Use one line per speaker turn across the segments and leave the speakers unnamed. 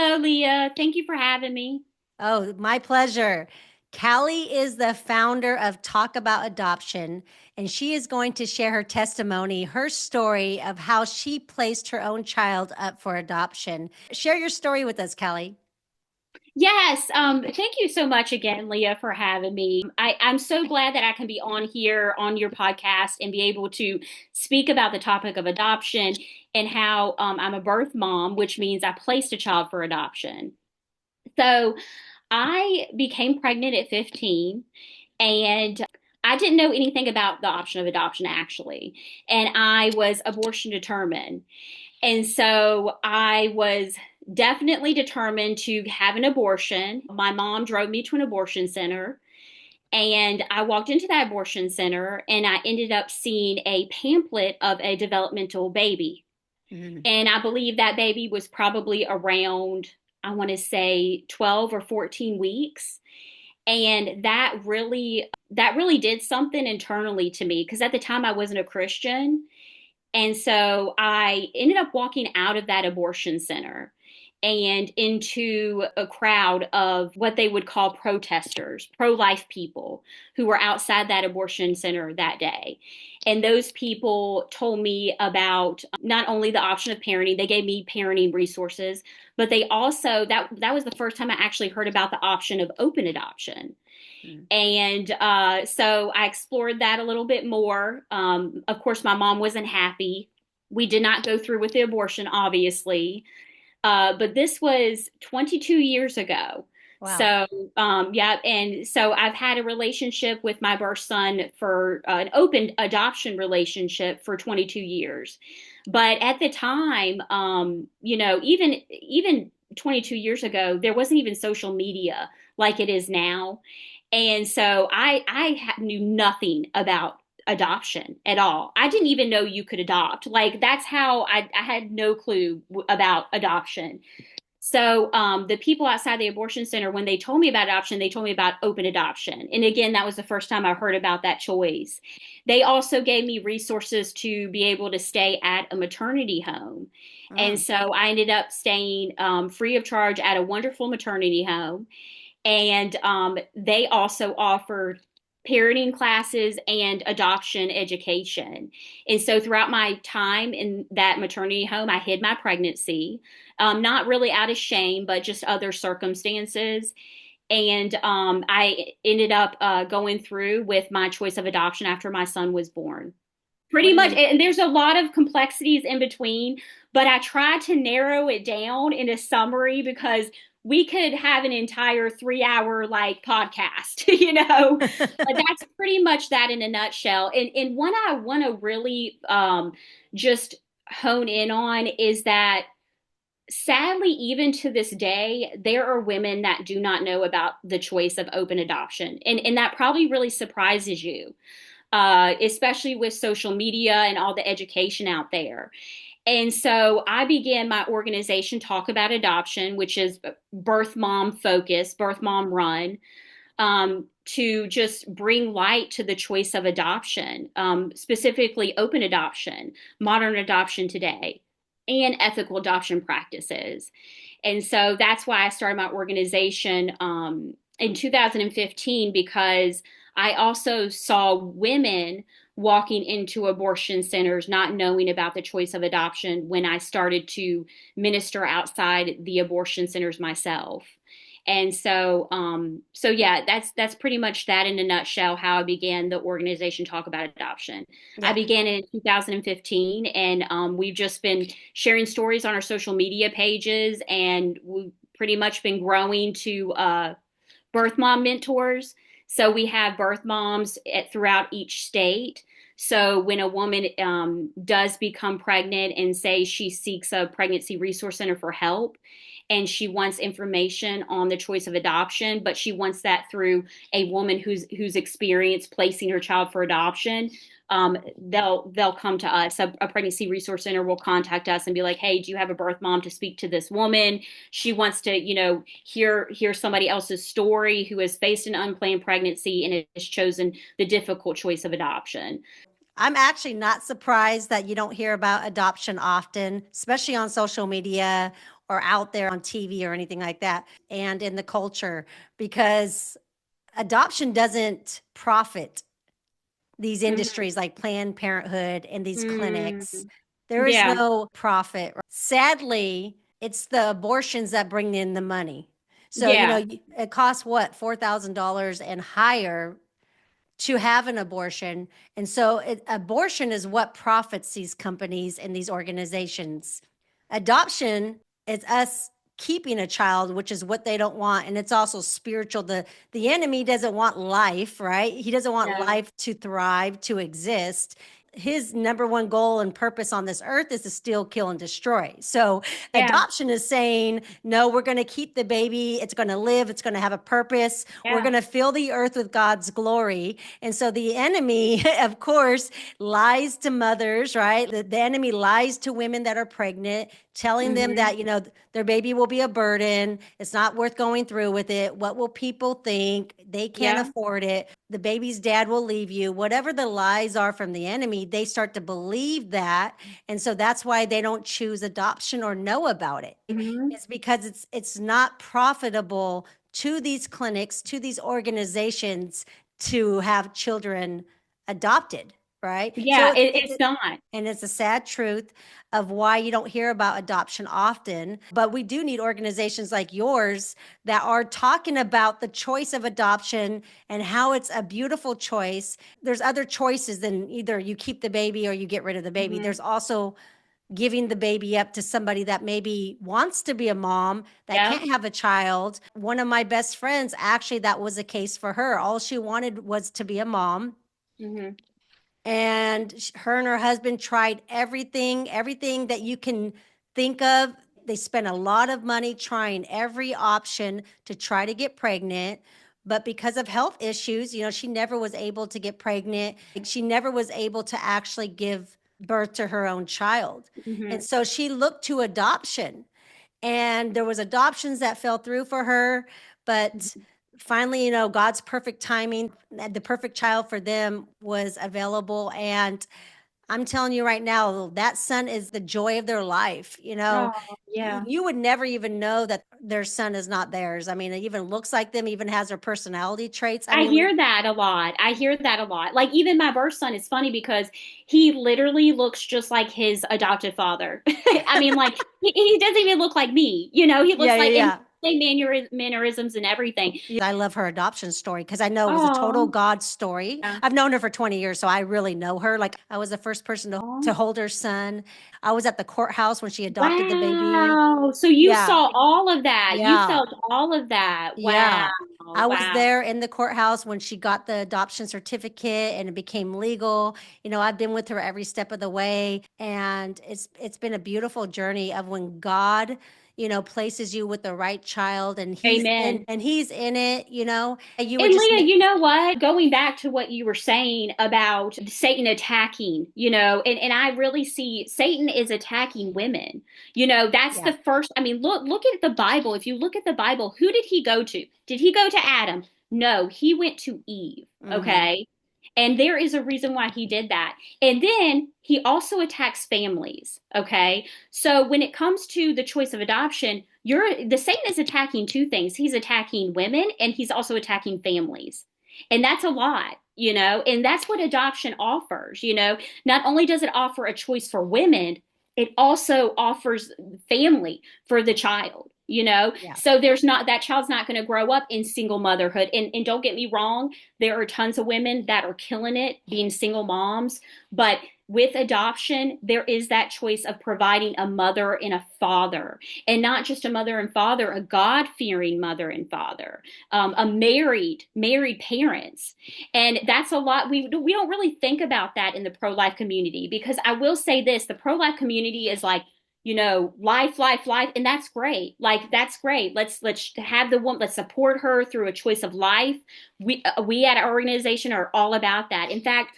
Hello, Leah. Thank you for having me.
Oh, my pleasure. Callie is the founder of Talk About Adoption, and she is going to share her testimony, her story of how she placed her own child up for adoption. Share your story with us, Callie.
Yes, thank you so much again, Leah, for having me. I'm so glad that I can be on here on your podcast and be able to speak about the topic of adoption and how I'm a birth mom, which means I placed a child for adoption. So I became pregnant at 15 and I didn't know anything about the option of adoption actually. And I was abortion determined. And so I was definitely determined to have an abortion. My mom drove me to an abortion center. And I walked into that abortion center and I ended up seeing a pamphlet of a developmental baby.
Mhm.
And I believe that baby was probably around, I want to say 12 or 14 weeks. And that really did something internally to me because at the time I wasn't a Christian. And so I ended up walking out of that abortion center and into a crowd of what they would call protesters, pro life people who were outside that abortion center that day. And those people told me about not only the option of parenting, they gave me parenting resources, but they also, that was the first time I actually heard about the option of open adoption.
Mhm.
And so I explored that a little bit more. Of course, my mom wasn't happy. We did not go through with the abortion, obviously. But this was 22 years ago.
Wow.
So, yeah. And so I've had a relationship with my birth son for an open adoption relationship for 22 years. But at the time, even 22 years ago, there wasn't even social media like it is now. And so knew nothing about adoption at all. I didn't even know you could adopt. Like that's how I had no clue about adoption. So the people outside the abortion center, when they told me about adoption, they told me about open adoption. And again, that was the first time I heard about that choice. They also gave me resources to be able to stay at a maternity home. And
Mm.
so I ended up staying free of charge at a wonderful maternity home. And they also offered parenting classes and adoption education. And so throughout my time in that maternity home, I hid my pregnancy, not really out of shame, but just other circumstances. And I ended up going through with my choice of adoption after my son was born.
What
Pretty
do
much,
you?
and there's a lot of complexities in between, but I tried to narrow it down in a summary because we could have an entire 3 hour like podcast, But that's pretty much that in a nutshell. And one I want to really just hone in on is that sadly, even to this day, there are women that do not know about the choice of open adoption. And that probably really surprises you, especially with social media and all the education out there. And so I began my organization, Talk About Adoption, which is birth mom focused, birth mom run, to just bring light to the choice of adoption, specifically open adoption, modern adoption today, and ethical adoption practices. And so that's why I started my organization in 2015 because I also saw women walking into abortion centers not knowing about the choice of adoption when I started to minister outside the abortion centers myself. And so yeah, that's pretty much that in a nutshell. How I began the organization Talk About Adoption. I
Yeah.
began in 2015, and we've just been sharing stories on our social media pages, and we've pretty much been growing to birth mom mentors. So we have birth moms throughout each state. So when a woman does become pregnant and say she seeks a pregnancy resource center for help, and she wants information on the choice of adoption, but she wants that through a woman who's experienced placing her child for adoption. They'll come to us. A pregnancy resource center will contact us and be like, "Hey, do you have a birth mom to speak to this woman? She wants to, hear somebody else's story who has faced an unplanned pregnancy and has chosen the difficult choice of adoption."
I'm actually not surprised that you don't hear about adoption often, especially on social media or out there on TV or anything like that, and in the culture, because adoption doesn't profit these
Mhm.
industries like Planned Parenthood and these
Mm.
clinics. There is
Yeah.
no profit. Sadly, it's the abortions that bring in the money. So,
Yeah.
it costs what, $4,000 and higher to have an abortion. And so abortion is what profits these companies and these organizations. Adoption is us keeping a child, which is what they don't want. And it's also spiritual. The enemy doesn't want life, right? He doesn't want
No.
life to thrive, to exist. His number one goal and purpose on this earth is to steal, kill, and destroy. So
Yeah.
adoption is saying, no, we're going to keep the baby. It's going to live. It's going to have a purpose. We're
Yeah.
going to fill the earth with God's glory. And so the enemy, of course, lies to mothers, right? The enemy lies to women that are pregnant, telling them
Hmm.
that, their baby will be a burden. It's not worth going through with it. What will people think? They can't
Yeah.
afford it. The baby's dad will leave you. Whatever the lies are from the enemy, they start to believe that. And so that's why they don't choose adoption or know about it.
Hmm.
It's because it's not profitable to these clinics, to these organizations to have children adopted, right?
Yeah.
So
It's not.
and it's a sad truth of why you don't hear about adoption often. But we do need organizations like yours that are talking about the choice of adoption and how it's a beautiful choice. There's other choices than either you keep the baby or you get rid of the baby.
Hmm.
There's also giving the baby up to somebody that maybe wants to be a mom that
Yeah.
can't have a child. One of my best friends, actually, that was a case for her. All she wanted was to be a mom.
Hmm.
And her and her husband tried everything that you can think of. They spent a lot of money trying every option to try to get pregnant. But because of health issues, she never was able to get pregnant. She never was able to actually give birth to her own child.
Hmm.
And so she looked to adoption. And there was adoptions that fell through for her, but finally, God's perfect timing, the perfect child for them was available. And I'm telling you right now, that son is the joy of their life.
Oh, yeah.
You would never even know that their son is not theirs. I mean, it even looks like them, even has their personality traits. I
I
mean,
hear that a lot. I hear that a lot. Like even my birth son is funny because he literally looks just like his adopted father. I mean, like he doesn't even look like me. He
yeah,
looks
yeah,
like and
yeah.
same mannerisms and everything.
I love her adoption story because I know it was a total
Oh,
God story.
yeah.
I've known her for 20 years, so I really know her. Like, I was the first person to hold her son. I was at the courthouse when she adopted the baby.
Wow. So you
Yeah,
saw all of that. You
yeah,
felt all of that. Wow.
yeah. I was
Wow.
there in the courthouse when she got the adoption certificate and it became legal. I've been with her every step of the way, and it's been a beautiful journey of when God places you with the right child and
Amen.
he's in it, you would
And
just
Leah, you know what? Going back to what you were saying about Satan attacking, and I really see Satan is attacking women. That's
yeah.
the first. I mean, look at the Bible. If you look at the Bible, who did he go to? Did he go to Adam? No, he went to Eve.
Mm-hmm.
Okay. And there is a reason why he did that. And then he also attacks families. Okay. So when it comes to the choice of adoption, the Satan is attacking two things. He's attacking women and he's also attacking families. And that's a lot, and that's what adoption offers. Not only does it offer a choice for women, it also offers family for the child.
Yeah.
So that child's not going to grow up in single motherhood. And don't get me wrong, there are tons of women that are killing it being single moms, but with adoption, there is that choice of providing a mother and a father, and not just a mother and father, a God-fearing mother and father, a married parents, and that's a lot. We don't really think about that in the pro-life community, because I will say this: the pro-life community is like, life, and that's great. Like that's great. Let's have the woman. Let's support her through a choice of life. We at our organization are all about that. In fact,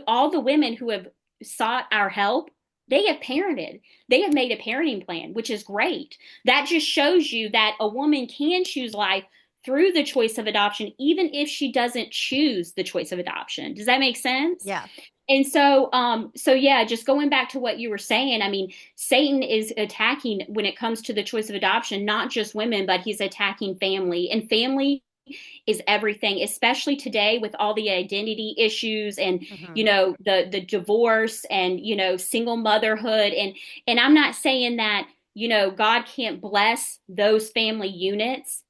all the women who have sought our help, they have parented. They have made a parenting plan, which is great. That just shows you that a woman can choose life through the choice of adoption, even if she doesn't choose the choice of adoption. Does that make sense?
Yeah.
And so yeah, just going back to what you were saying, I mean, Satan is attacking when it comes to the choice of adoption, not just women, but he's attacking family. And family is everything, especially today with all the identity issues and
Hmm.
the divorce and single motherhood. And I'm not saying that God can't bless those family units.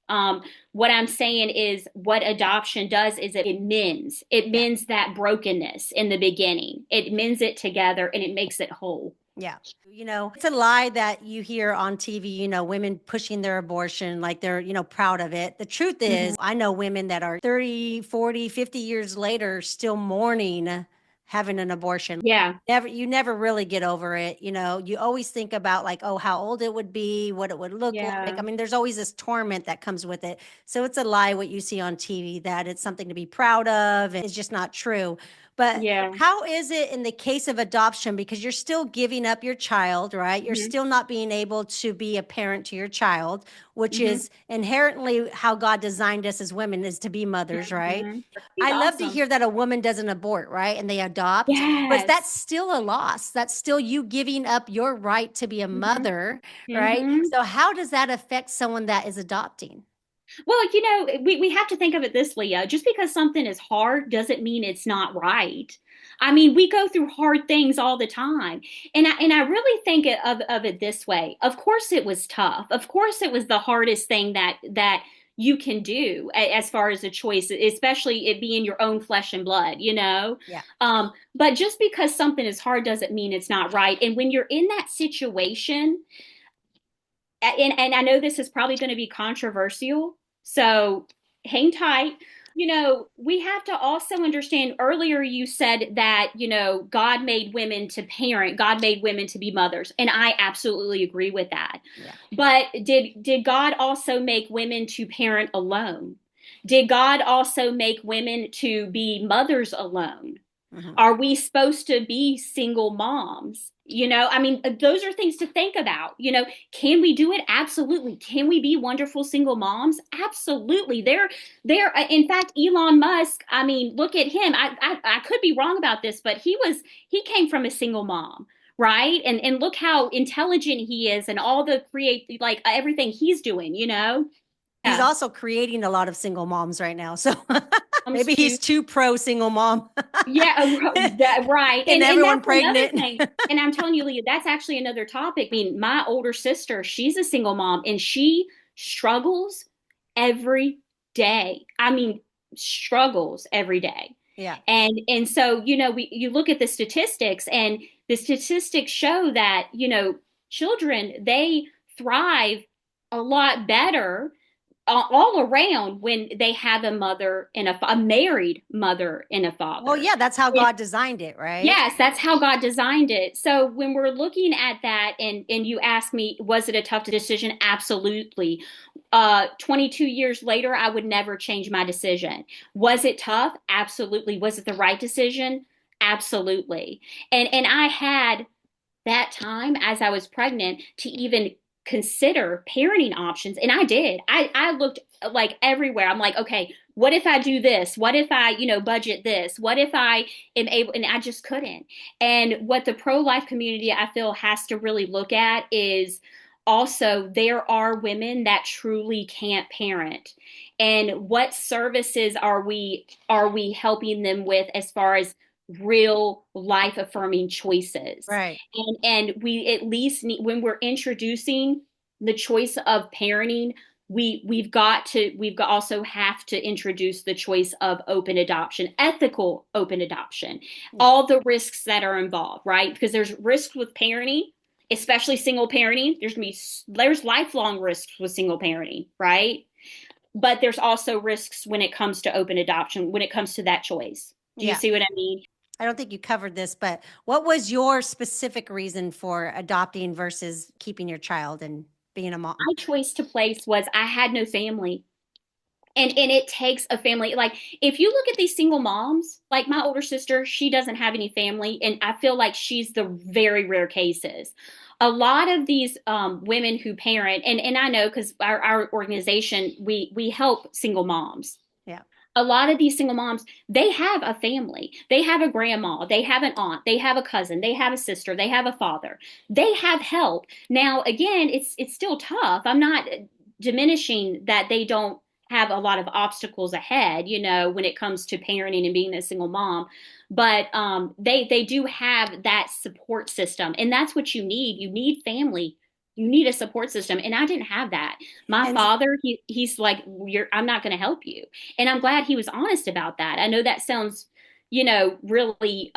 What I'm saying is what adoption does is it
Yeah.
mends that brokenness in the beginning. It mends it together and it makes it whole.
Yeah. It's a lie that you hear on TV, women pushing their abortion like they're, proud of it. The truth
Mm-hmm.
is, I know women that are 30, 40, 50 years later still mourning having an abortion.
Yeah.
You never really get over it. You always think about like, oh, how old it would be, what it would look like.
Yeah.
I mean, there's always this torment that comes with it. So it's a lie what you see on TV that it's something to be proud of. It's just not true. But
Yeah.
how is it in the case of adoption? Because you're still giving up your child, right? You're
Mm-hmm.
still not being able to be a parent to your child, which
Mm-hmm.
is inherently how God designed us as women is to be mothers, right?
Mm-hmm. He's
I love to
awesome.
hear that a woman doesn't abort, right? And they adopt, but that's
Yes.
still a loss. That's still you giving up your right to be a
Mm-hmm.
mother, right?
Mm-hmm.
So how does that affect someone that is adopting?
Well, we have to think of it this, Leah. Just because something is hard doesn't mean it's not right. I mean, we go through hard things all the time. And I really think of it this way. Of course it was tough. Of course it was the hardest thing that you can do as far as a choice, especially it being your own flesh and blood.
Yeah.
But just because something is hard doesn't mean it's not right. And when you're in that situation, and I know this is probably going to be controversial, so hang tight. We have to also understand earlier you said that, God made women to parent, God made women to be mothers, and I absolutely agree with that.
Yeah.
But did God also make women to parent alone? Did God also make women to be mothers alone?
Hmm.
Are we supposed to be single moms? I mean, those are things to think about. Can we do it? Absolutely. Can we be wonderful single moms? Absolutely. In fact, Elon Musk, I mean, look at him. I could be wrong about this, but he came from a single mom, right? And look how intelligent he is and all the like everything he's doing.
He's
Yeah.
also creating a lot of single moms right now. So
Comes
maybe
to
he's too pro single mom.
Yeah, right.
Getting
And
everyone
that's another
pregnant.
thing. And I'm telling you, Leah, that's actually another topic. I mean, my older sister, she's a single mom and she struggles every day. I mean, struggles every day.
Yeah.
And so, you look at the statistics and the statistics show that, children, they thrive a lot better all around when they have a mother and a married mother and a
Well,
father.
yeah, that's how God designed it, right?
Yes, that's how God designed it. So when we're looking at that and you ask me, was it a tough decision? Absolutely. 22 years later, I would never change my decision. Was it tough? Absolutely. Was it the right decision? Absolutely. And I had that time as I was pregnant to even consider parenting options. And I did. I looked like everywhere. I'm like, okay, what if I do this? What if I, budget this? What if I am able? And I just couldn't. And what the pro life community, I feel, has to really look at is also there are women that truly can't parent. And what services are we helping them with as far as real life affirming choices?
Right.
And we at least need, when we're introducing the choice of parenting, we've also have to introduce the choice of open adoption, ethical open adoption,
Yeah.
all the risks that are involved, right? Because there's risks with parenting, especially single parenting. There's lifelong risks with single parenting, right? But there's also risks when it comes to open adoption, when it comes to that choice. Do you
Yeah.
see what I mean?
I don't think you covered this, but what was your specific reason for adopting versus keeping your child and being a mom?
My choice to place was I had no family. And it takes a family. Like, if you look at these single moms, like my older sister, she doesn't have any family, and I feel like she's the very rare cases. A lot of these women who parent, and I know because our organization, we help single moms.
Yeah.
A lot of these single moms, they have a family. They have a grandma, they have an aunt, they have a cousin, they have a sister, they have a father. They have help. Now, again, it's still tough. I'm not diminishing that they don't have a lot of obstacles ahead, when it comes to parenting and being a single mom. But they do have that support system, and that's what you need. You need family. You need a support system, and I didn't have that. My
And
father, he's like, I'm not going to help you, and I'm glad he was honest about that. I know that sounds, really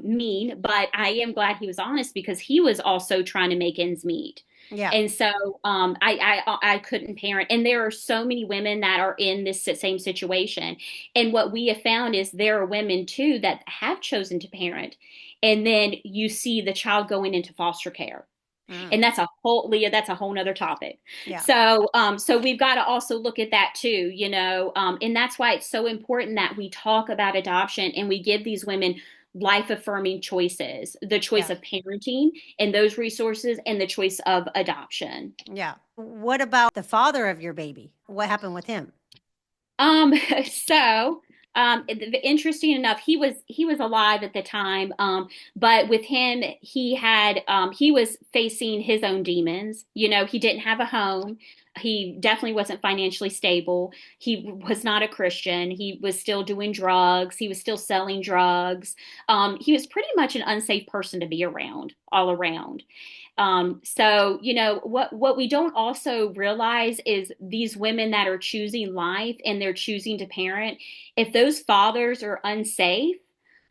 mean, but I am glad he was honest because he was also trying to make ends meet.
yeah.
And so I couldn't parent. And there are so many women that are in this same situation. And what we have found is there are women too that have chosen to parent. And then you see the child going into foster care,
Mm.
and that's a whole, Leah, that's a whole nother topic.
Yeah.
So we've got to also look at that too, and that's why it's so important that we talk about adoption and we give these women life affirming choices, the choice
Yeah.
of parenting and those resources, and the choice of adoption.
Yeah. What about the father of your baby? What happened with him?
Um, so interesting enough, he was alive at the time. But with him, he was facing his own demons. He didn't have a home. He definitely wasn't financially stable. He was not a Christian. He was still doing drugs. He was still selling drugs. He was pretty much an unsafe person to be around, all around. So, what we don't also realize is these women that are choosing life and they're choosing to parent, if those fathers are unsafe,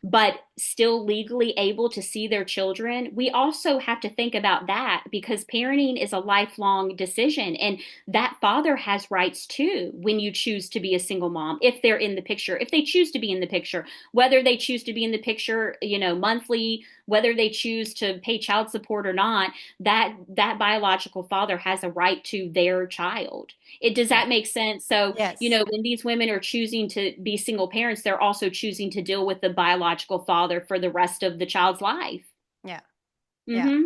but still legally able to see their children, we also have to think about that because parenting is a lifelong decision. And that father has rights too when you choose to be a single mom, if they're in the picture, if they choose to be in the picture, whether they choose to be in the picture, monthly, whether they choose to pay child support or not, that biological father has a right to their child. Does
Yeah.
that make sense? So,
Yes.
when these women are choosing to be single parents, they're also choosing to deal with the biological father for the rest of the child's life.
Yeah. Yeah.
Mm-hmm.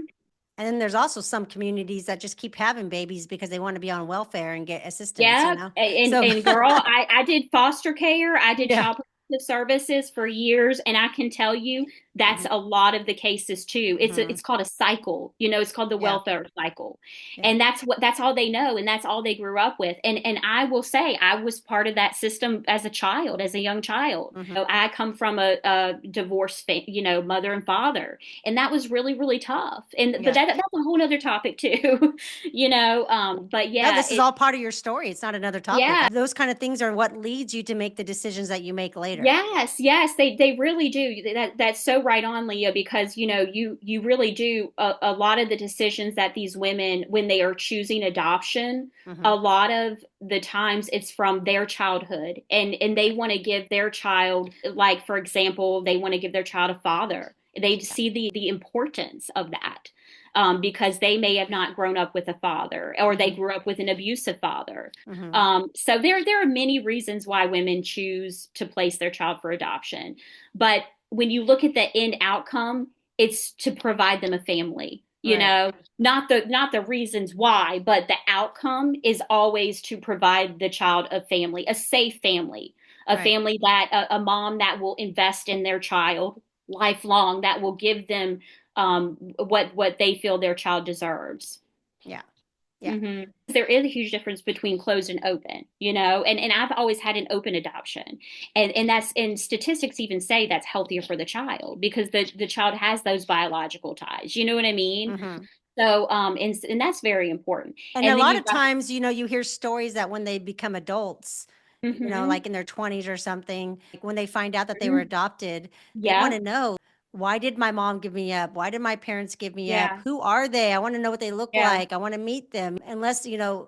And then there's also some communities that just keep having babies because they want to be on welfare and get assistance,
Yeah, and
So,
and girl, I did foster care. I did
yeah.
child protective services for years, and I can tell you that's
Hmm.
a lot of the cases too.
Hmm.
It's called a cycle. It's called the
Yeah.
welfare cycle,
Yeah.
and that's all they know, and that's all they grew up with. And I will say I was part of that system as a child, as a young child.
Hmm.
I come from a divorced, mother and father, and that was really really tough. And but
Yeah.
that's a whole other topic too, But
No,
yeah,
this is all part of your story. It's not another topic.
yeah.
Those kind of things are what leads you to make the decisions that you make later.
Yes, yes, they really do. That's so right on, Leah, because you really do a lot of the decisions that these women, when they are choosing adoption,
Hmm.
a lot of the times it's from their childhood, and they want to give their child, like for example, they want to give their child a father. They
Yeah.
see the importance of that. Because they may have not grown up with a father, or they
Hmm.
grew up with an abusive father.
Hmm.
So there are many reasons why women choose to place their child for adoption. But when you look at the end outcome, it's to provide them a family.
Right.
Not the reasons why, but the outcome is always to provide the child a family, a safe family, a
Right.
family that a mom that will invest in their child lifelong, that will give them what they feel their child deserves.
Yeah. Yeah.
Mm-hmm. There is a huge difference between closed and open, and I've always had an open adoption, and statistics even say that's healthier for the child because the child has those biological ties. You know what I mean?
Hmm.
So and that's very important.
And a
And then
lot
you've
of
got
times, you hear stories that when they become adults,
mm-hmm,
like in their 20s or something, like when they find out that they were
mm-hmm,
adopted, they want
yeah.
to know why did my mom give me up? Why did my parents give me up?
Yeah.
Who are they? I want to know what they look
Yeah.
like. I want to meet them. Unless,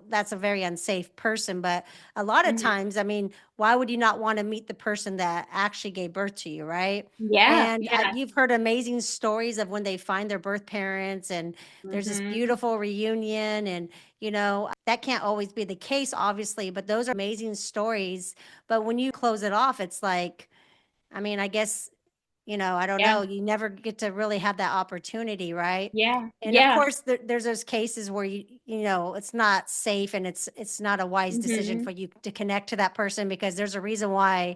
that's a very unsafe person. But a lot of
Hmm.
times, I mean, why would you not want to meet the person that actually gave birth to you, right?
Yeah.
And
Yeah.
you've heard amazing stories of when they find their birth parents and there's this
Hmm.
beautiful reunion. And, that can't always be the case, obviously, but those are amazing stories. But when you close it off, it's like, I mean, I guess, I don't
Yeah.
know, you never get to really have that opportunity, right?
Yeah.
And of
Yeah.
course, there's those cases where it's not safe and it's not a wise decision
Hmm.
for you to connect to that person because there's a reason why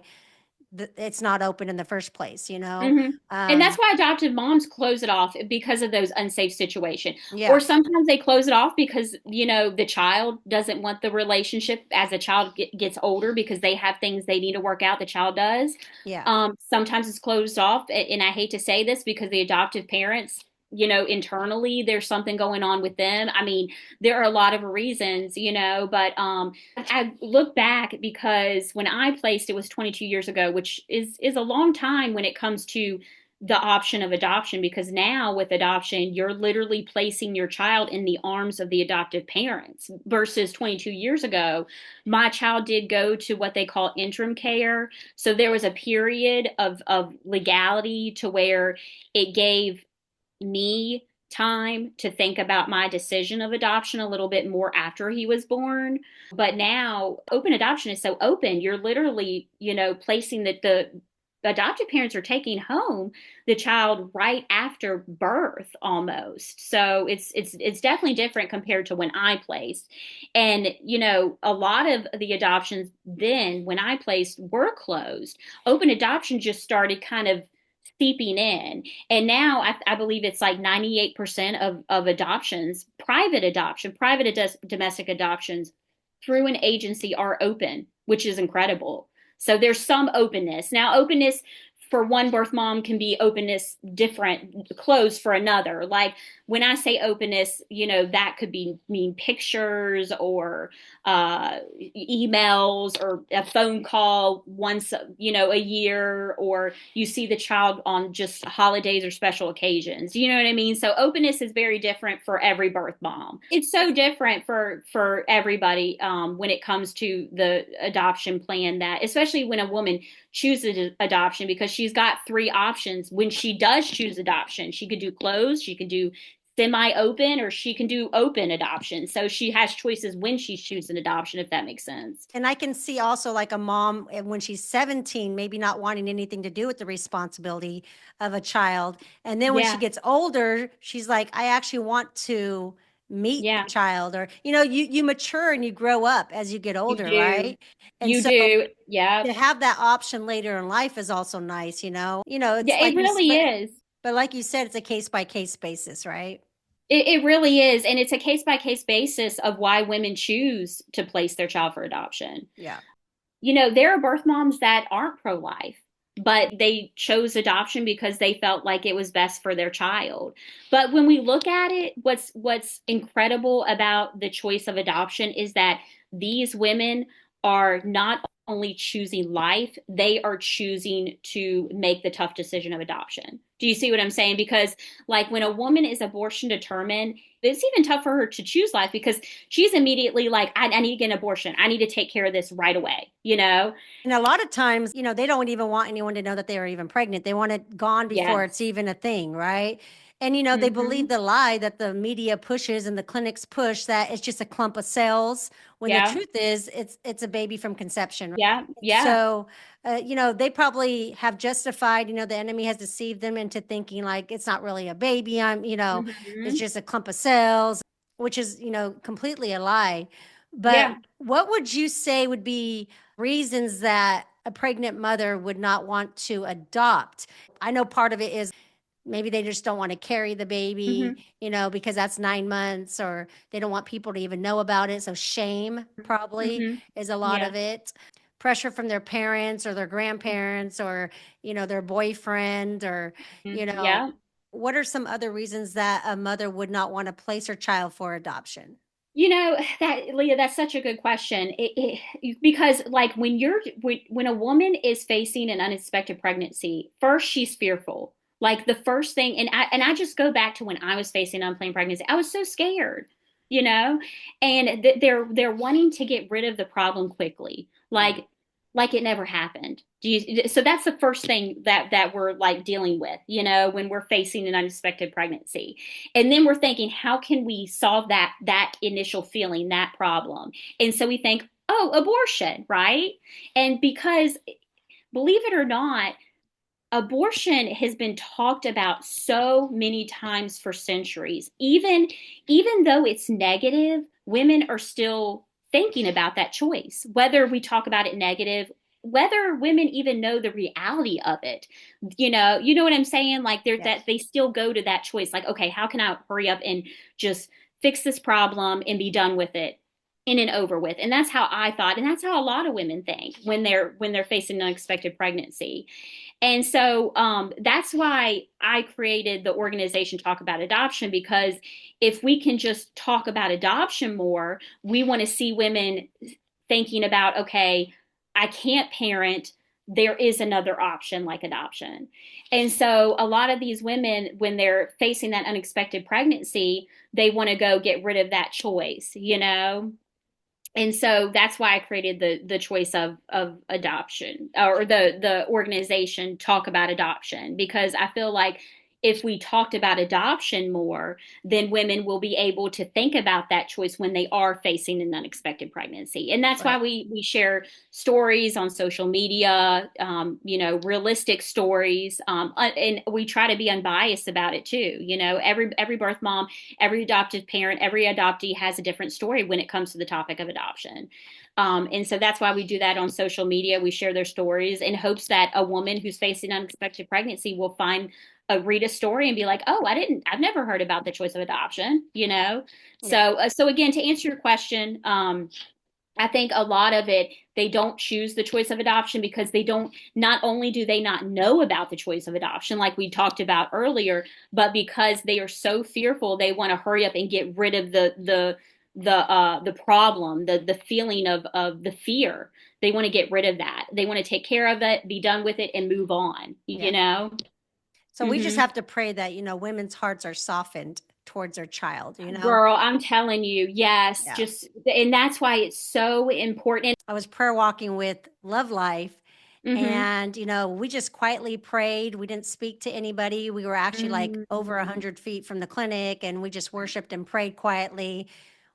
it's not open in the first place, you know?
Hmm. And that's
Um,
why adoptive moms close it off because of those unsafe situations. Or
yeah,
sometimes they close it off because, the child doesn't want the relationship as the child gets older because they have things they need to work out, the child does.
yeah.
Sometimes it's closed off. And I hate to say this because the adoptive parents, internally, there's something going on with them. I mean, there are a lot of reasons, but I look back because when I placed, it was 22 years ago, which is a long time when it comes to the option of adoption, because now with adoption you're literally placing your child in the arms of the adoptive parents versus 22 years ago my child did go to what they call interim care. So there was a period of legality to where it gave me time to think about my decision of adoption a little bit more after he was born. But now open adoption is so open. You're literally, placing the adoptive parents are taking home the child right after birth almost. So it's definitely different compared to when I placed. And a lot of the adoptions then when I placed were closed. Open adoption just started kind of seeping in. And now I believe it's like 98% of adoptions, private domestic adoptions through an agency are open, which is incredible. So there's some openness. Now, openness for one birth mom can be openness different, closed for another. Like when I say openness, that could be mean pictures or emails or a phone call once, a year, or you see the child on just holidays or special occasions. You know what I mean? So openness is very different for every birth mom. It's so different for everybody when it comes to the adoption plan, that especially when a woman chooses adoption, because she's got three options. When she does choose adoption, she could do closed, she could do semi-open, or she can do open adoption. So she has choices when she's choosing adoption, if that makes sense.
And I can see also like a mom when she's 17, maybe not wanting anything to do with the responsibility of a child. And then when she
Yeah.
gets older, she's like, I actually want to meet the
Yeah.
child. Or, you mature and you grow up as you get
You
older,
do.
right? And
You
so
do. Yeah.
to have that option later in life is also nice, it's
Yeah,
like
it really is.
but like you said, it's a case by case basis, right?
It really is. And it's a case by case basis of why women choose to place their child for adoption.
Yeah.
There are birth moms that aren't pro life, but they chose adoption because they felt like it was best for their child. But when we look at it, what's incredible about the choice of adoption is that these women are not only choosing life, they are choosing to make the tough decision of adoption. Do you see what I'm saying? Because, like, when a woman is abortion determined, it's even tough for her to choose life because she's immediately like, I need to get an abortion. I need to take care of this right away, you know?
And a lot of times, they don't even want anyone to know that they are even pregnant. They want it gone before
Yes.
it's even a thing, right? And they believe
Hmm.
the lie that the media pushes and the clinics push that it's just a clump of cells, when the
Yeah.
truth is it's a baby from conception.
Yeah. Yeah.
So, they probably have justified, the enemy has deceived them into thinking like it's not really a baby. It's
Hmm.
just a clump of cells, which is, completely a lie. But
Yeah.
what would you say would be reasons that a pregnant mother would not want to adopt? I know part of it is maybe they just don't want to carry the baby,
Hmm.
because that's 9 months, or they don't want people to even know about it. So shame probably
Hmm.
is a lot
Yeah.
of it. Pressure from their parents or their grandparents or, their boyfriend or, you know,
Yeah.
what are some other reasons that a mother would not want to place her child for adoption?
That Leah, that's such a good question. Because like when a woman is facing an unexpected pregnancy, first she's fearful. Like the first thing, and I just go back to when I was facing unplanned pregnancy. I was so scared, you know, and they're wanting to get rid of the problem quickly, like it never happened. So that's the first thing that we're like dealing with, when we're facing an unexpected pregnancy. And then we're thinking, how can we solve that initial feeling, that problem? And so we think, oh, abortion, right? And because believe it or not, abortion has been talked about so many times for centuries. Even though it's negative, women are still thinking about that choice, whether we talk about it negative, whether women even know the reality of it. You know what I'm saying? Like that
Yes.
they still go to that choice. Like, okay, how can I hurry up and just fix this problem and be done with it? In and over with. And that's how I thought, and that's how a lot of women think when they're facing an unexpected pregnancy. And so that's why I created the organization Talk About Adoption, because if we can just talk about adoption more, we want to see women thinking about, okay, I can't parent. There is another option like adoption. And so a lot of these women, when they're facing that unexpected pregnancy, they want to go get rid of that choice. And so that's why I created the choice of adoption, or the organization Talk About Adoption, because I feel like if we talked about adoption more, then women will be able to think about that choice when they are facing an unexpected pregnancy. And that's why
Right.
we share stories on social media, realistic stories, and we try to be unbiased about it too. Every birth mom, every adoptive parent, every adoptee has a different story when it comes to the topic of adoption. And so that's why we do that on social media. We share their stories in hopes that a woman who's facing unexpected pregnancy will read a story and be like, oh, I've never heard about the choice of adoption. So,
Yeah.
so again, to answer your question, I think a lot of it, they don't choose the choice of adoption because not only do they not know about the choice of adoption, like we talked about earlier, but because they are so fearful, they want to hurry up and get rid of the problem, the feeling of the fear. They want to get rid of that. They want to take care of it, be done with it, and move on,
Yeah.
you know?
So we just
Mm-hmm.
have to pray that, women's hearts are softened towards their child.
Girl, I'm telling you, yes,
Yeah.
and that's why it's so important.
I was prayer walking with Love Life,
Mm-hmm.
and, we just quietly prayed. We didn't speak to anybody. We were actually like over
Mm-hmm.
100 feet from the clinic, and we just worshiped and prayed quietly.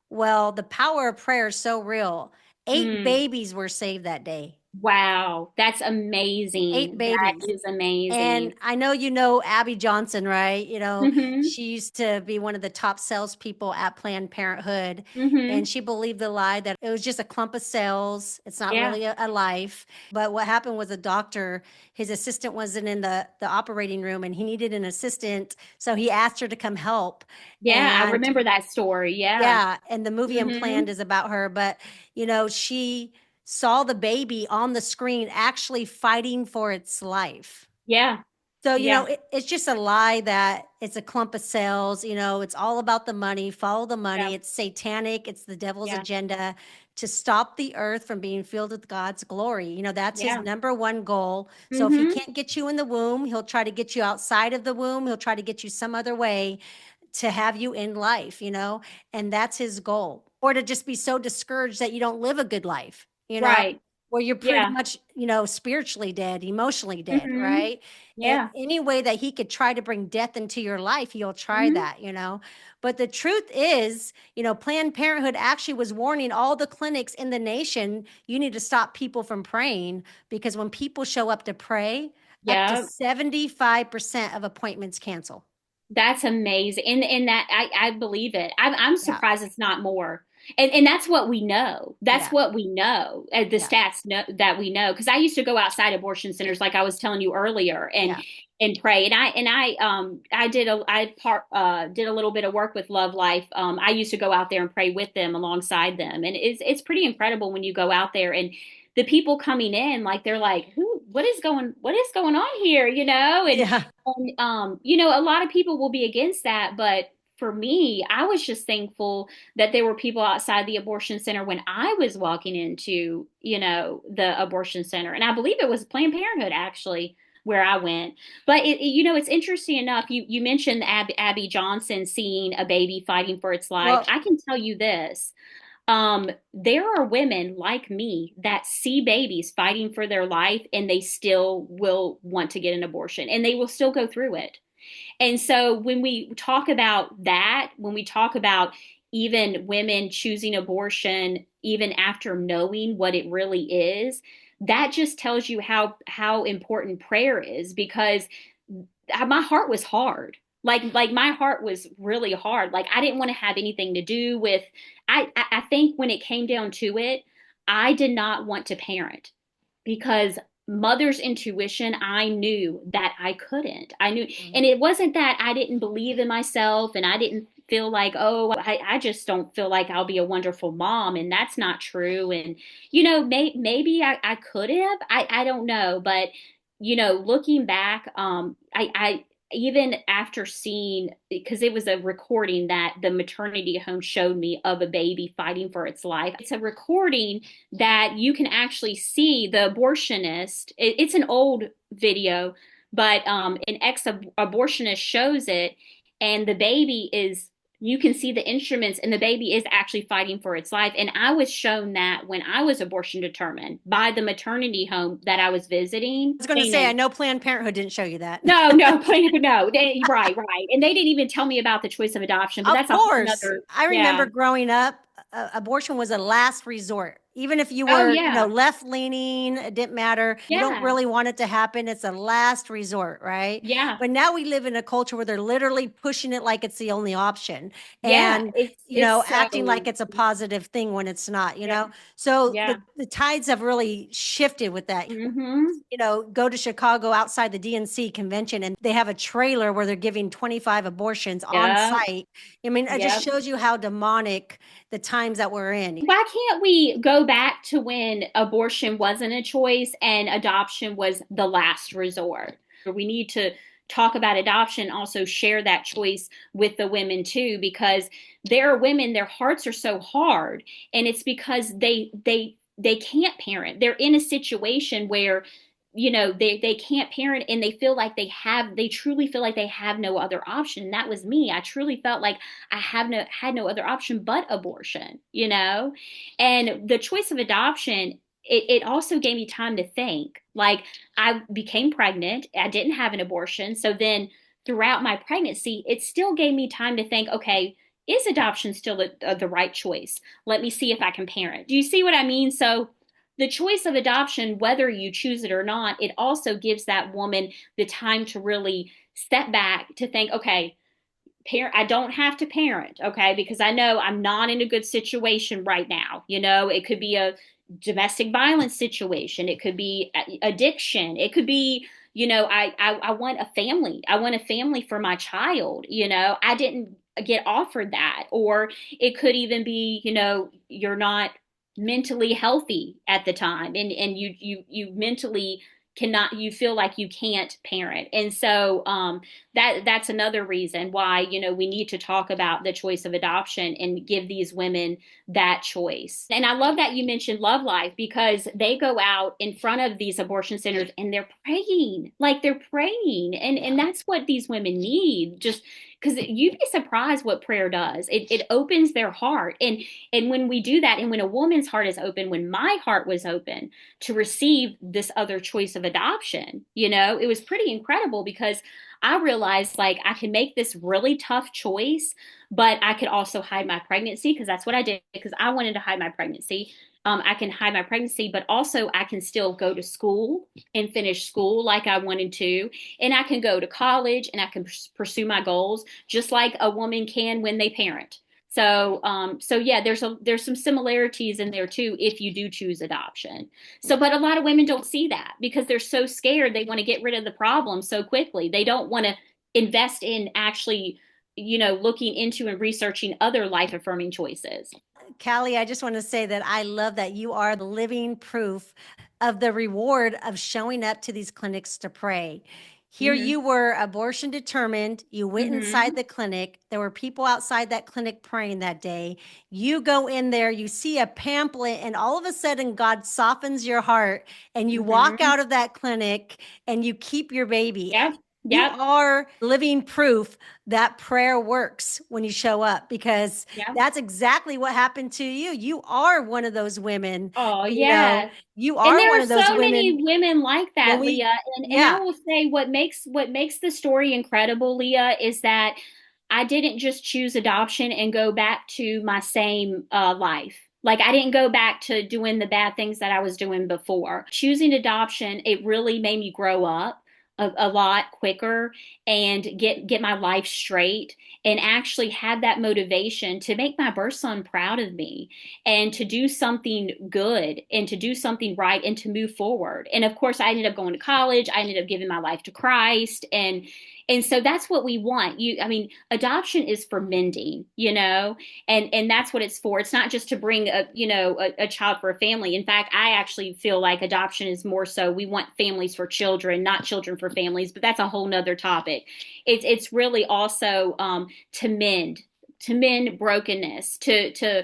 Well, the power of prayer is so real. Eight
Mm.
babies were saved that day.
Wow, that's
Eight
amazing. That
babies.
is amazing.
And I know you know Abby Johnson, right?
Mm-hmm.
She used to be one of the top salespeople at Planned Parenthood.
Mm-hmm.
And she believed the lie that it was just a clump of cells. It's not
Yeah.
really a life. But what happened was a doctor, his assistant wasn't in the operating room and he needed an assistant. So he asked her to come help.
Yeah, I
And
remember that story. Yeah.
yeah, and the movie
Mm-hmm.
Unplanned is about her. But, she saw the baby on the screen actually fighting for its life.
Yeah.
So,
Yeah.
it's just a lie that it's a clump of cells. It's all about the money, follow the
Yeah.
money. It's satanic. It's the devil's
Yeah.
agenda to stop the earth from being filled with God's glory. That's his
Yeah.
number one goal. So if he
Mm-hmm.
can't get you in the womb, he'll try to get you outside of the womb. He'll try to get you some other way to have you in life, and that's his goal. Or to just be so discouraged that you don't live a good life,
Right.
where you're pretty
Yeah.
much, spiritually dead, emotionally dead,
Mm-hmm.
right?
Yeah.
Any way that he could try to bring death into your life, he'll try
Mm-hmm.
that. But the truth is, Planned Parenthood actually was warning all the clinics in the nation, you need to stop people from praying because when people show up to pray, up to
Yeah.
75% of appointments cancel.
That's amazing. And that I believe it. I'm
Yeah.
surprised it's not more. And that's what we know. That's
Yeah.
what we know. The
Yeah.
stats know that we know. Because I used to go outside abortion centers, like I was telling you earlier, and
Yeah.
and pray. I did a little bit of work with Love Life. I used to go out there and pray with them, alongside them, and it's pretty incredible when you go out there and the people coming in, like they're like, who, what is going on here,
Yeah.
a lot of people will be against that, but for me, I was just thankful that there were people outside the abortion center when I was walking into, the abortion center. And I believe it was Planned Parenthood, actually, where I went. But it's interesting enough. You mentioned Abby Johnson seeing a baby fighting for its life.
Well,
I can tell you this. There are women like me that see babies fighting for their life and they still will want to get an abortion and they will still go through it. And so when we talk about that, when we talk about even women choosing abortion, even after knowing what it really is, that just tells you how important prayer is because my heart was hard. Like my heart was really hard. Like I didn't want to have anything to do with I think when it came down to it, I did not want to parent because mother's intuition, I knew that I couldn't. I knew, and it wasn't that I didn't believe in myself and I didn't feel like, oh, I just don't feel like I'll be a wonderful mom. And that's not true. And, maybe I could have, I don't know. But, looking back, I, even after seeing, because it was a recording that the maternity home showed me of a baby fighting for its life. It's a recording that you can actually see the abortionist. It's an old video, but an ex-abortionist shows it, and the baby is. You can see the instruments, and the baby is actually fighting for its life. And I was shown that when I was abortion determined by the maternity home that I was visiting.
I was going to say, I know Planned Parenthood didn't show you that.
No, no, no. Right. And they didn't even tell me about the choice of adoption, but
Of
that's a whole
course.
nother,
I remember
yeah.
growing up, abortion was a last resort. Even if you
Oh,
were,
yeah.
left leaning, it didn't matter. You don't
Yeah.
really want it to happen. It's a last resort, right?
Yeah.
But now we live in a culture where they're literally pushing it like it's the only option
Yeah.
and,
It's
acting like
so,
it's a positive thing when it's not.
yeah.
So
Yeah.
the tides have really shifted with that.
Mm-hmm.
Go to Chicago outside the DNC convention and they have a trailer where they're giving 25 abortions on
Yeah.
site. I mean, it just
Yeah.
shows you how demonic the times that we're in.
Why can't we go back to when abortion wasn't a choice and adoption was the last resort? We need to talk about adoption, also share that choice with the women too, because there are women, their hearts are so hard, and it's because they can't parent. They're in a situation where they can't parent and they truly feel like they have no other option. And that was me. I truly felt like I had no other option but abortion. And the choice of adoption, it also gave me time to think. Like I became pregnant, I didn't have an abortion. So then throughout my pregnancy, it still gave me time to think, okay, is adoption still the right choice? Let me see if I can parent. Do you see what I mean? So the choice of adoption, whether you choose it or not, it also gives that woman the time to really step back to think, okay, I don't have to parent, okay, because I know I'm not in a good situation right now. It could be a domestic violence situation, it could be addiction, it could be, I want a family. I want a family for my child. I didn't get offered that. Or it could even be, you're not mentally healthy at the time, and you mentally cannot, you feel like you can't parent. And so that's another reason why we need to talk about the choice of adoption and give these women that choice. And I love that you mentioned Love Life, because they go out in front of these abortion centers and they're praying, like they're praying, and that's what these women need. Just because you'd be surprised what prayer does. It opens their heart. And when we do that, and when a woman's heart is open, when my heart was open to receive this other choice of adoption, it was pretty incredible, because I realized like I can make this really tough choice, but I could also hide my pregnancy, because that's what I did, because I wanted to hide my pregnancy. I can hide my pregnancy, but also I can still go to school and finish school like I wanted to. And I can go to college and I can pursue my goals just like a woman can when they parent. So yeah, there's some similarities in there too if you do choose adoption. So, but a lot of women don't see that because they're so scared. They want to get rid of the problem so quickly. They don't want to invest in actually, looking into and researching other life affirming choices.
Callie, I just want to say that I love that you are the living proof of the reward of showing up to these clinics to pray. Here you were abortion determined. You went inside
Mm-hmm.
the clinic. There were people outside that clinic praying that day. You go in there, you see a pamphlet, and all of a sudden, God softens your heart, and you walk
Mm-hmm.
out of that clinic and you keep your baby.
Yep.
You
Yep.
are living proof that prayer works when you show up, because
Yep.
that's exactly what happened to you. You are one of those women,
Oh,
you know,
yes.
you
And
are
there
one
are
of those
so
women
many women like
when
that,
we,
Leah. And I
yeah,
will say what makes the story incredible, Leah, is that I didn't just choose adoption and go back to my same life. Like I didn't go back to doing the bad things that I was doing before. Choosing adoption, it really made me grow up a lot quicker and get my life straight and actually had that motivation to make my birth son proud of me and to do something good and to do something right and to move forward. And of course, I ended up going to college. I ended up giving my life to Christ, and so that's what we want. I mean, adoption is for mending, and that's what it's for. It's not just to bring a child for a family. In fact, I actually feel like adoption is more so we want families for children, not children for families. But that's a whole nother topic. It's really also to mend brokenness, to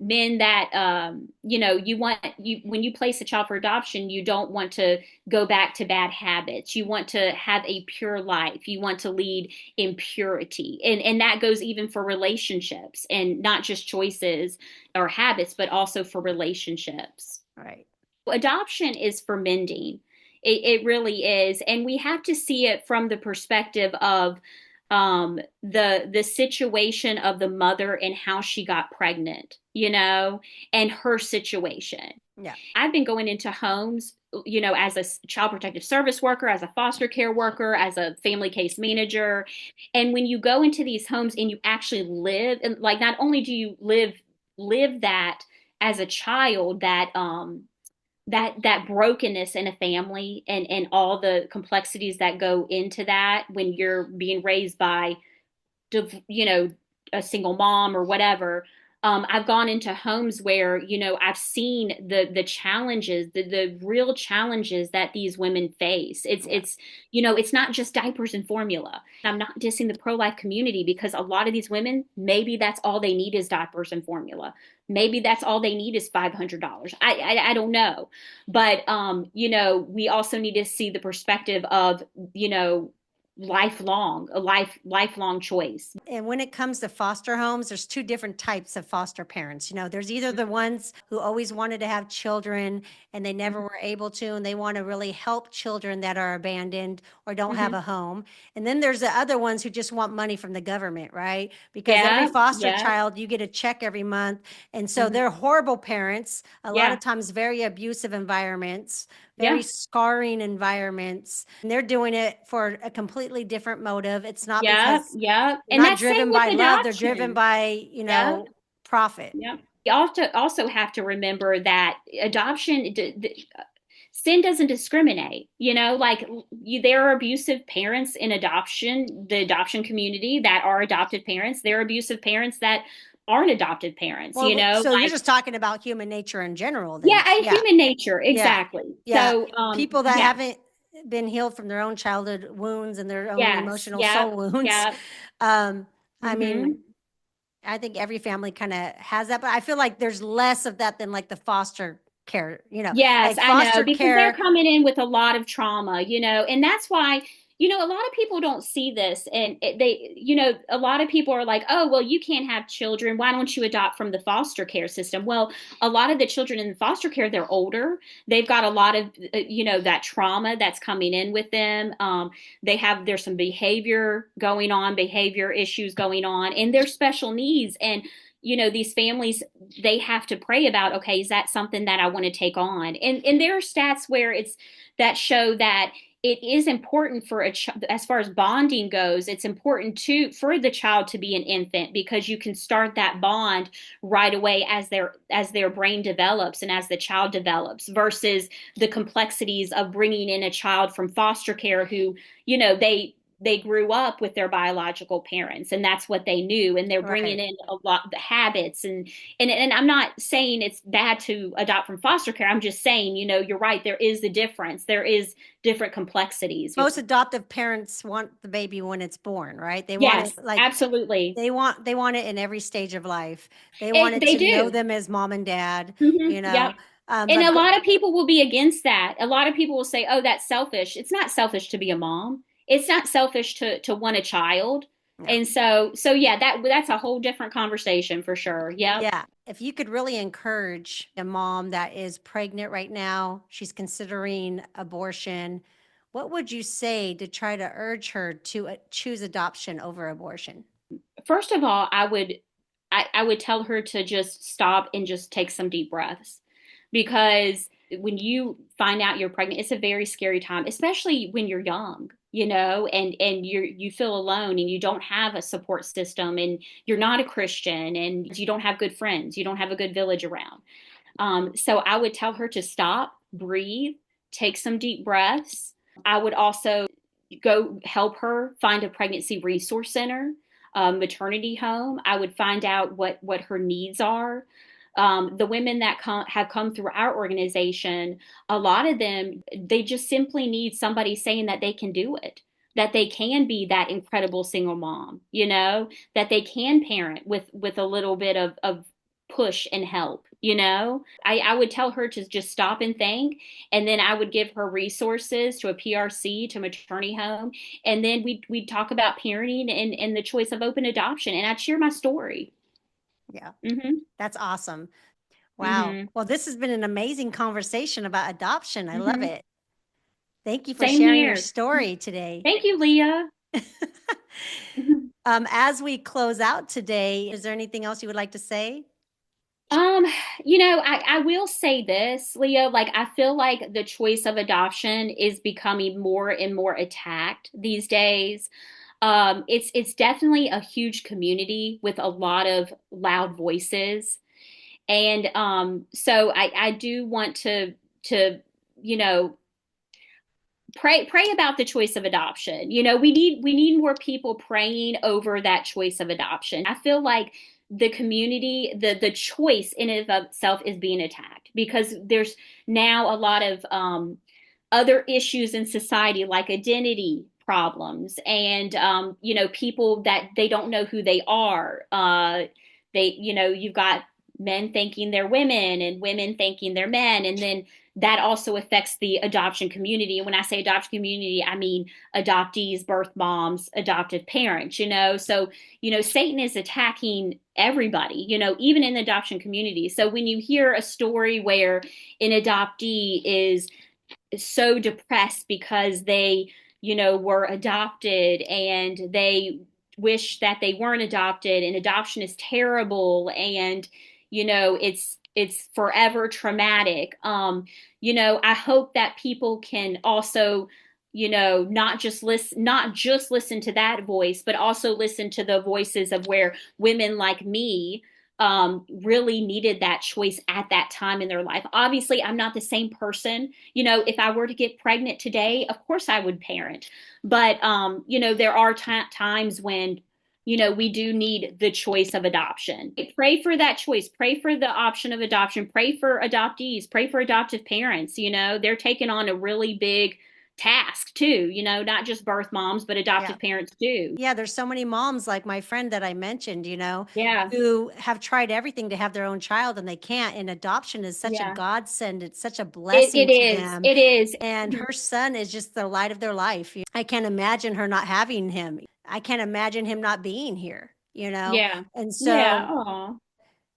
men that you want you when you place a child for adoption, you don't want to go back to bad habits. You want to have a pure life. You want to lead in purity, and that goes even for relationships and not just choices or habits, but also for relationships.
right.
Adoption is for mending. It really is, and we have to see it from the perspective of the situation of the mother and how she got pregnant, and her situation.
Yeah.
I've been going into homes, as a child protective service worker, as a foster care worker, as a family case manager. And when you go into these homes and you actually live, and like not only do you live that as a child, that brokenness in a family and all the complexities that go into that when you're being raised by you know, a single mom or whatever. I've gone into homes where, I've seen the challenges, the real challenges that these women face.
Yeah.
It's not just diapers and formula. I'm not dissing the pro-life community because a lot of these women, maybe that's all they need is diapers and formula. Maybe that's all they need is $500. I don't know. But, we also need to see the perspective of, lifelong choice.
And when it comes to foster homes, there's two different types of foster parents. There's either the ones who always wanted to have children and they never were able to, and they want to really help children that are abandoned or don't have
Mm-hmm.
a home. And then there's the other ones who just want money from the government, right? Because every
Yeah,
foster
yeah,
child, you get a check every month. And so
mm-hmm.
they're horrible parents, a lot
Yeah,
of times very abusive environments, very
yeah,
scarring environments. And they're doing it for a completely different motive. It's not
yeah,
because
yeah.
they're
And
not
that's same
driven
with
by love, they're driven
adoption.
by,
Yeah,
profit.
yeah. You also have to remember that adoption, sin doesn't discriminate. Like there are abusive parents in adoption, the adoption community that are adopted parents. There are abusive parents that aren't adopted parents.
Well, so you're
Like
just talking about human nature in general
yeah,
then. Yeah.
human nature,
Yeah.
exactly.
Yeah.
So
People that
yeah,
haven't been healed from their own childhood wounds and their own
yes,
emotional
yep,
soul wounds.
yep.
Um, I mean,
Mm-hmm.
I think every family kind of has that, but I feel like there's less of that than like the foster care,
Yes,
like
I know,
foster
because they're
care.
coming in with a lot of trauma, and that's why, a lot of people don't see this. And a lot of people are like, oh, well, you can't have children. Why don't you adopt from the foster care system? Well, a lot of the children in the foster care, they're older. They've got a lot of, that trauma that's coming in with them. There's some behavior issues going on, and there's special needs. And these families, they have to pray about, okay, is that something that I want to take on? And there are stats where it's that show that it is important for as far as bonding goes, it's important for the child to be an infant because you can start that bond right away as their brain develops and as the child develops versus the complexities of bringing in a child from foster care who, they they grew up with their biological parents and that's what they knew, and they're bringing
Right.
in a lot of the habits, and I'm not saying it's bad to adopt from foster care. I'm just saying, you're right, there is a difference, there is different complexities.
Most adoptive parents want the baby when it's born, right? They want it
Yes,
like
absolutely.
they want it in every stage of life. They want it
They
to know
do.
them as mom and dad,
Hmm.
you
Yep.
know.
And
But
a lot of people will be against that. A lot of people will say, "Oh, that's selfish." It's not selfish to be a mom. It's not selfish to want a child.
yeah.
And so yeah, that's a whole different conversation for sure. Yep.
Yeah. If you could really encourage a mom that is pregnant right now, she's considering abortion, what would you say to try to urge her to choose adoption over abortion?
First of all, I would tell her to just stop and just take some deep breaths, because when you find out you're pregnant, it's a very scary time, especially when you're young, and you feel alone and you don't have a support system, and you're not a Christian, and you don't have good friends, you don't have a good village around. So I would tell her to stop, breathe, take some deep breaths. I would also go help her find a pregnancy resource center, maternity home. I would find out what her needs are. The women that have come through our organization, a lot of them, they just simply need somebody saying that they can do it, that they can be that incredible single mom, that they can parent with a little bit of push and help. I would tell her to just stop and think, and then I would give her resources to a PRC, to maternity home, and then we'd talk about parenting and the choice of open adoption, and I'd share my story.
Yeah,
Mm-hmm.
that's awesome. Wow.
Mm-hmm.
Well, this has been an amazing conversation about adoption. I love
Mm-hmm.
it. Thank you for
Same
sharing your
here.
story today.
Thank you, Leah. Mhm.
As we close out today, is there anything else you would like to say?
Um, I will say this, Leah, like I feel like the choice of adoption is becoming more and more attacked these days. It's definitely a huge community with a lot of loud voices. And so I do want to you know pray about the choice of adoption. We need more people praying over that choice of adoption. I feel like the community, the choice in and of itself is being attacked, because there's now a lot of other issues in society, like identity problems, and people that they don't know who they are. You've got men thinking they're women and women thinking they're men, and then that also affects the adoption community. And when I say adoption community, I mean adoptees, birth moms, adoptive parents. So Satan is attacking everybody, even in the adoption community. So when you hear a story where an adoptee is so depressed because they were adopted, and they wish that they weren't adopted, and adoption is terrible, and it's forever traumatic. I hope that people can also not just listen to that voice, but also listen to the voices of where women like me really needed that choice at that time in their life. Obviously, I'm not the same person. If I were to get pregnant today, of course I would parent. But, there are times when, we do need the choice of adoption. Pray for that choice. Pray for the option of adoption. Pray for adoptees. Pray for adoptive parents. They're taking on a really big task too, not just birth moms, but
Yeah.
adoptive parents too.
Yeah, there's so many moms like my friend that I mentioned,
Yeah.
who have tried everything to have their own child and they can't. And adoption is such a
Yeah.
godsend. It's such a
It
blessing to
is.
them.
It is.
And
Mhm.
her son is just the light of their life. I can't imagine her not having him. I can't imagine him not being here.
Yeah.
And
Yeah.
so
Aw.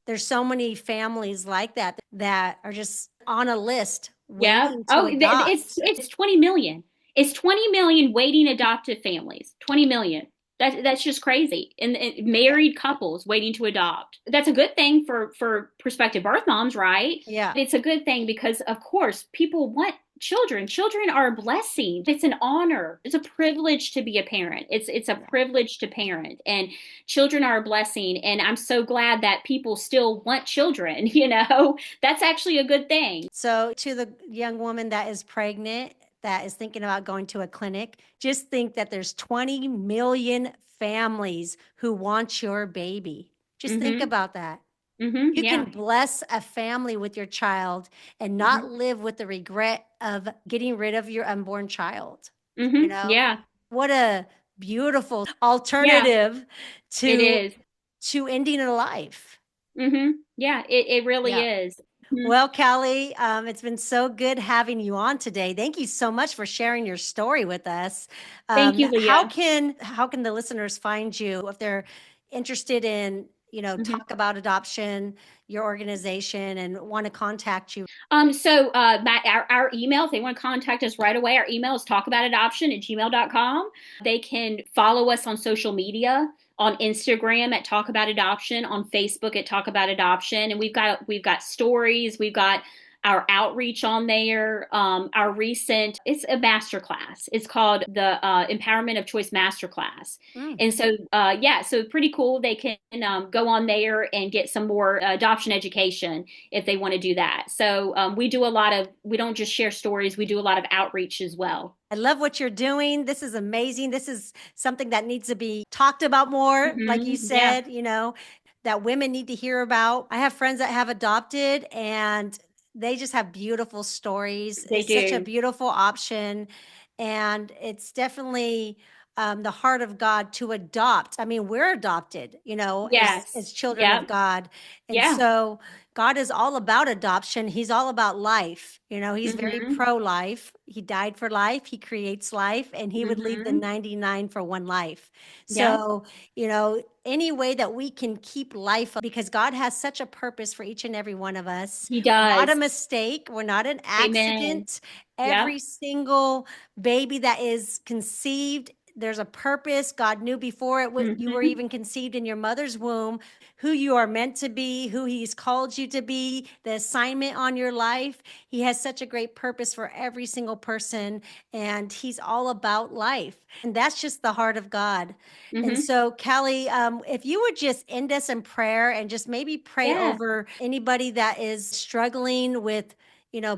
there's so many families like that are just on a list
Yeah.
waiting to
Oh,
adopt.
it's 20 million. It's 20 million waiting adoptive families. 20 million. That's just crazy. And
Yeah.
married couples waiting to adopt. That's a good thing for prospective birth moms, right?
Yeah.
It's a good thing because of course people want children. Children are a blessing. It's an honor. It's a privilege to be a parent. It's a
Yeah.
privilege to parent. And children are a blessing. And I'm so glad that people still want children. That's actually a good thing.
So to the young woman that is pregnant, that is thinking about going to a clinic, just think that there's 20 million families who want your baby. Just think
Mhm.
about that.
Mhm.
You can
Yeah.
bless a family with your child and not
Mhm.
live with the regret of getting rid of your unborn child. You
Mhm.
know,
Yeah.
what a beautiful
Yeah.
alternative
It
to
is.
ending a life.
Mhm. Yeah. It really
Yeah.
is. Mhm.
Well, Callie, it's been so good having you on today. Thank you so much for sharing your story with us.
Thank you,
How
Leah.
can the listeners find you if they're interested in,
Mhm.
talk about adoption, your organization, and want to contact you?
So our email, if they want to contact us right away, our email is talkaboutadoption@gmail.com. They can follow us on social media, on Instagram at Talk About Adoption, on Facebook at Talk About Adoption. And we've got stories, we've got our outreach on there. Our recent, it's a masterclass. It's called the Empowerment of Choice Masterclass.
Mm.
And so, yeah, so pretty cool. They can go on there and get some more adoption education if they want to do that. So we don't just share stories, we do a lot of outreach as well.
I love what you're doing. This is amazing. This is something that needs to be talked about more, like you
Yeah,
said, that women need to hear about. I have friends that have adopted and they just have beautiful stories.
they
It's such a
do.
beautiful option. And it's definitely the heart of God to adopt. I mean, we're adopted, as
Yes.
children of
Yep.
God. And
Yeah.
so God is all about adoption. He's all about life. He's very
Mm-hmm.
pro life. He died for life. He creates life, and he would leave the
Mm-hmm.
99 for one life.
Yep.
So, any way that we can keep life, because God has such a purpose for each and every one of us.
He
We're not a
does.
mistake. We're not an
Amen.
accident.
Yep.
Every single baby that is conceived, there's a purpose. God knew before you were
Mm-hmm.
even conceived in your mother's womb who you are meant to be, who he's called you to be, the assignment on your life. He has such a great purpose for every single person, and he's all about life. And that's just the heart of God. And
Mm-hmm.
so, Callie, if you would just end us in prayer and just maybe pray
Yeah.
over anybody that is struggling with,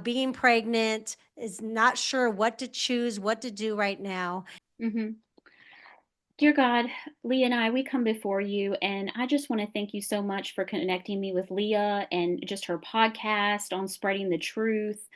being pregnant, is not sure what to choose, what to do right now.
Mm-hmm. Dear God, Leah and I, we come before you, and I just want to thank you so much for connecting me with Leah and just her podcast on spreading the truth.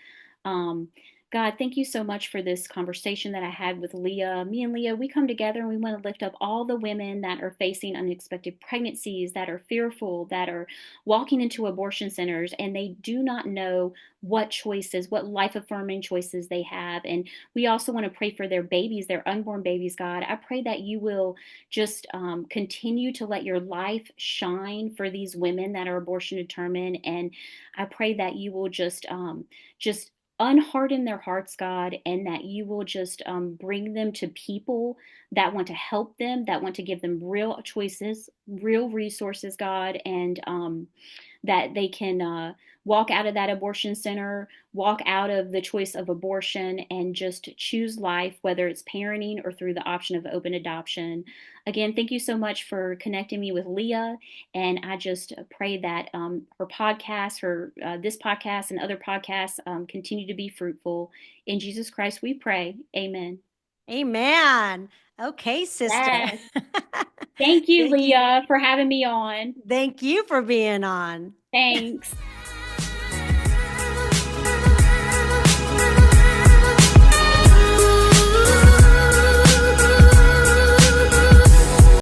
Um, God, thank you so much for this conversation that I had with Leah. Me and Leah, we come together and we want to lift up all the women that are facing unexpected pregnancies, that are fearful, that are walking into abortion centers, and they do not know what choices, what life affirming choices they have. And we also want to pray for their babies, their unborn babies, God. I pray that you will just continue to let your life shine for these women that are abortion determined. And I pray that you will just unharden their hearts, God, and that you will just bring them to people that want to help them, that want to give them real choices, real resources, God, and that they can walk out of that abortion center, walk out of the choice of abortion, and just choose life, whether it's parenting or through the option of open adoption. Again, thank you so much for connecting me with Leah. And I just pray that her podcast, this podcast, and other podcasts continue to be fruitful. In Jesus Christ, we pray. Amen.
Amen. Okay, sister.
Yes. Thank you,
Thank you.
Leah, for having me on.
Thank you for being on.
Thanks.